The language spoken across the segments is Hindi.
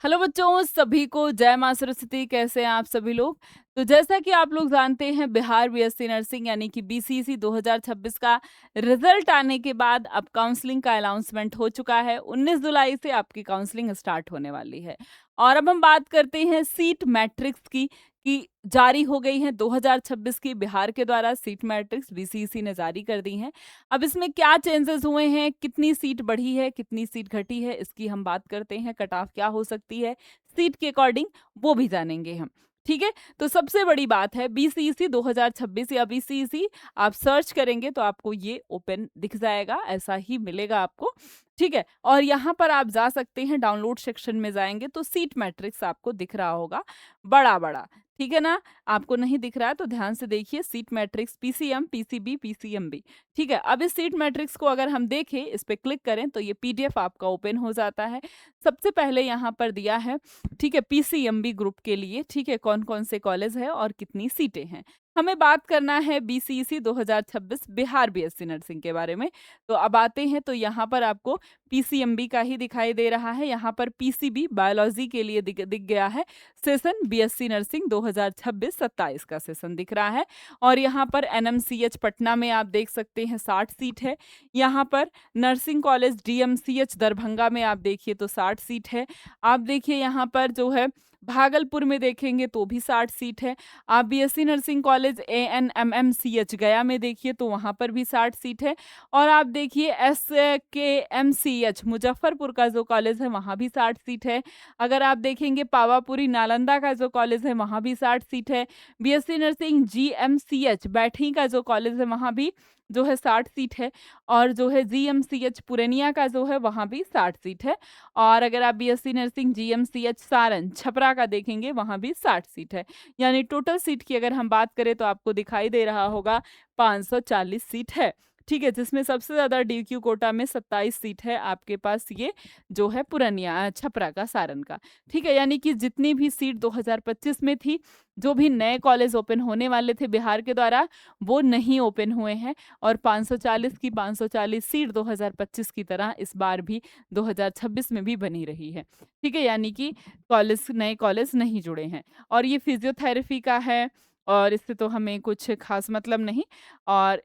हेलो बच्चों, सभी को जय माँ सरस्वती। कैसे हैं आप सभी लोग? तो जैसा कि आप लोग जानते हैं, बिहार बीएससी नर्सिंग यानी कि बीसीसी 2026 का रिजल्ट आने के बाद अब काउंसलिंग का अनाउंसमेंट हो चुका है। 19 जुलाई से आपकी काउंसलिंग स्टार्ट होने वाली है। और अब हम बात करते हैं सीट मैट्रिक्स की कि जारी हो गई है 2026 की बिहार के द्वारा सीट मैट्रिक्स बीसीसी ने जारी कर दी है। अब इसमें क्या चेंजेस हुए हैं, कितनी सीट बढ़ी है, कितनी सीट घटी है, इसकी हम बात करते हैं। कट ऑफ क्या हो सकती है सीट के अकॉर्डिंग, वो भी जानेंगे हम। ठीक है, तो सबसे बड़ी बात है बीसीसी 2026 या बीसीसी आप सर्च करेंगे तो आपको ये ओपन दिख जाएगा, ऐसा ही मिलेगा आपको। ठीक है, और यहाँ पर आप जा सकते हैं, डाउनलोड सेक्शन में जाएंगे तो सीट मैट्रिक्स आपको दिख रहा होगा बड़ा बड़ा। ठीक है ना? आपको नहीं दिख रहा है तो ध्यान से देखिए, seat matrix PCM, PCB, PCMB. ठीक है, अब इस सीट मैट्रिक्स को अगर हम देखें, इस पे क्लिक करें तो ये पीडीएफ आपका ओपन हो जाता है। सबसे पहले यहाँ पर दिया है, ठीक है, पीसीएमबी ग्रुप के लिए, ठीक है, कौन कौन से कॉलेज है और कितनी सीटें हैं। हमें बात करना है बीसीसी 2026 बिहार बीएससी नर्सिंग के बारे में। तो अब आते हैं तो यहाँ पर आपको पीसीएमबी का ही दिखाई दे रहा है। यहाँ पर पीसीबी बायोलॉजी के लिए दिख गया है सेशन, बीएससी नर्सिंग 2026-27 का सेशन दिख रहा है। और यहाँ पर एनएमसीएच पटना में आप देख सकते हैं 60 सीट है। यहाँ पर नर्सिंग कॉलेज डीएमसीएच दरभंगा में आप देखिए तो 60 सीट है। आप देखिए यहाँ पर जो है भागलपुर में देखेंगे तो भी 60 सीट है। आप बीएससी नर्सिंग कॉलेज एएनएमएमसीएच गया में देखिए तो वहाँ पर भी 60 सीट है। और आप देखिए एसकेएमसीएच मुजफ्फरपुर का जो कॉलेज है वहाँ भी 60 सीट है। अगर आप देखेंगे पावापुरी नालंदा का जो कॉलेज है वहाँ भी 60 सीट है। बीएससी नर्सिंग जीएमसीएच बैठी का जो कॉलेज है वहाँ भी जो है 60 सीट है। और जो है जीएमसीएच पुरनिया का जो है वहाँ भी 60 सीट है। और अगर आप BSc nursing GMCH Saran Chhapra का देखेंगे वहाँ भी 60 सीट है। यानी टोटल सीट की अगर हम बात करें तो आपको दिखाई दे रहा होगा 540 सीट है। ठीक है, जिसमें सबसे ज्यादा डीक्यू कोटा में 27 सीट है आपके पास, ये जो है पुरनिया छपरा का सारण का। ठीक है, यानी कि जितनी भी सीट 2025 में थी, जो भी नए कॉलेज ओपन होने वाले थे बिहार के द्वारा, वो नहीं ओपन हुए हैं। और 540 की 540 सीट 2025 की तरह इस बार भी 2026 में भी बनी रही है। ठीक है, यानी कि कॉलेज, नए कॉलेज नहीं जुड़े हैं। और ये फिजियोथेरेपी का है, और इससे तो हमें कुछ खास मतलब नहीं। और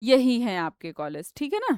यही है आपके कॉलेज, ठीक है ना?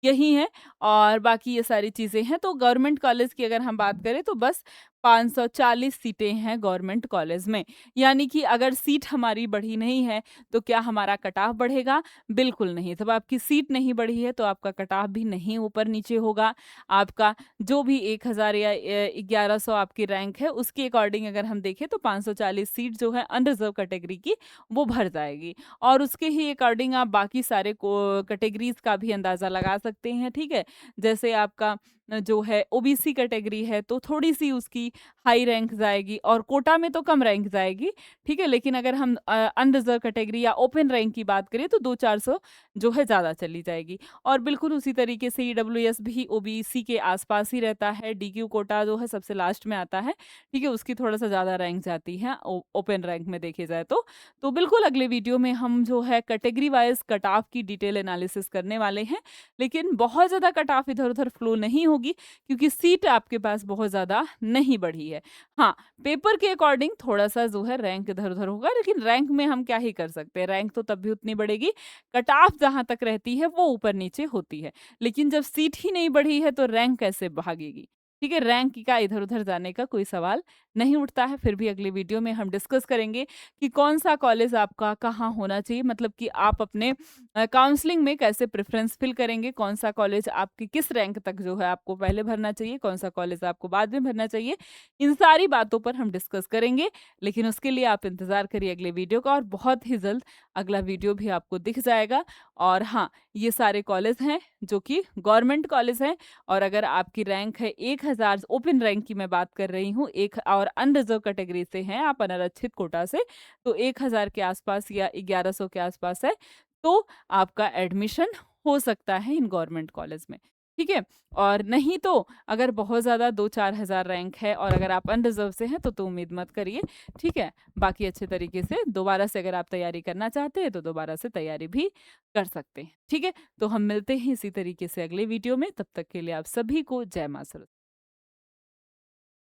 यही है। और बाकी ये सारी चीज़ें हैं। तो गवर्नमेंट कॉलेज की अगर हम बात करें तो बस 540 सीटें हैं गवर्नमेंट कॉलेज में। यानी कि अगर सीट हमारी बढ़ी नहीं है तो क्या हमारा कट ऑफ बढ़ेगा? बिल्कुल नहीं। जब आपकी सीट नहीं बढ़ी है तो आपका कट ऑफ भी नहीं ऊपर नीचे होगा। आपका जो भी 1000 या 1100 आपकी रैंक है उसके अकॉर्डिंग अगर हम देखें तो 540 सीट जो है अनरिजर्व कैटेगरी की वो भर जाएगी। और उसके ही अकॉर्डिंग आप बाकी सारे को कैटेगरीज का भी अंदाज़ा लगा सकते हैं। ठीक है, जैसे आपका जो है ओबीसी कैटेगरी है तो थोड़ी सी उसकी हाई रैंक जाएगी और कोटा में तो कम रैंक जाएगी। ठीक है, लेकिन अगर हम अनरिजर्व कैटेगरी या ओपन रैंक की बात करें तो 200-400 जो है ज़्यादा चली जाएगी। और बिल्कुल उसी तरीके से ईडब्ल्यूएस भी ओबीसी के आसपास ही रहता है। डीक्यू कोटा जो है सबसे लास्ट में आता है। ठीक है, उसकी थोड़ा सा ज़्यादा रैंक जाती है ओपन रैंक में देखे जाए तो बिल्कुल अगले वीडियो में हम जो है कैटेगरी वाइज कट ऑफ की डिटेल एनालिसिस करने वाले हैं। लेकिन बहुत ज़्यादा कट ऑफ इधर उधर फ्लो नहीं होगी क्योंकि सीट आपके पास बहुत ज़्यादा नहीं बढ़ी है। हाँ, पेपर के अकॉर्डिंग थोड़ा सा जो है रैंक इधर उधर होगा, लेकिन रैंक में हम क्या ही कर सकते हैं, रैंक तो तब भी उतनी बढ़ेगी। कट ऑफ जहाँ तक रहती है वो ऊपर नीचे होती है। लेकिन जब सीट ही नहीं बढ़ी है तो रैंक कैसे भागेगी? ठीक है, रैंक का इधर उधर जाने का कोई सवाल नहीं उठता है। फिर भी अगले वीडियो में हम डिस्कस करेंगे कि कौन सा कॉलेज आपका कहाँ होना चाहिए, मतलब कि आप अपने काउंसलिंग में कैसे प्रेफरेंस फिल करेंगे, कौन सा कॉलेज आपकी किस रैंक तक जो है आपको पहले भरना चाहिए, कौन सा कॉलेज आपको बाद में भरना चाहिए। इन सारी बातों पर हम डिस्कस करेंगे। लेकिन उसके लिए आप इंतज़ार करिए अगले वीडियो का, और बहुत ही जल्द अगला वीडियो भी आपको दिख जाएगा। और हाँ, ये सारे कॉलेज हैं जो कि गवर्नमेंट कॉलेज हैं। और अगर आपकी रैंक है 1000, ओपन रैंक की मैं बात कर रही हूँ, एक और अनरिजर्व कैटेगरी से हैं आप, अनारक्षित कोटा से, तो 1000 के आसपास या 1100 के आसपास है तो आपका एडमिशन हो सकता है इन गवर्नमेंट कॉलेज में। ठीक है? और नहीं तो अगर बहुत ज़्यादा 2-4 हज़ार रैंक है और अगर आप अनरिज़र्व से हैं तो उम्मीद मत करिए, ठीक है? बाकी अच्छे तरीके से दोबारा से अगर आप तैयारी करना चाहते हैं तो दोबारा से तैयारी भी कर सकते हैं, ठीक है? तो हम मिलते हैं इसी तरीके से अगले वीडियो में, तब तक के लिए आप सभी को जय माँ सरस्वती।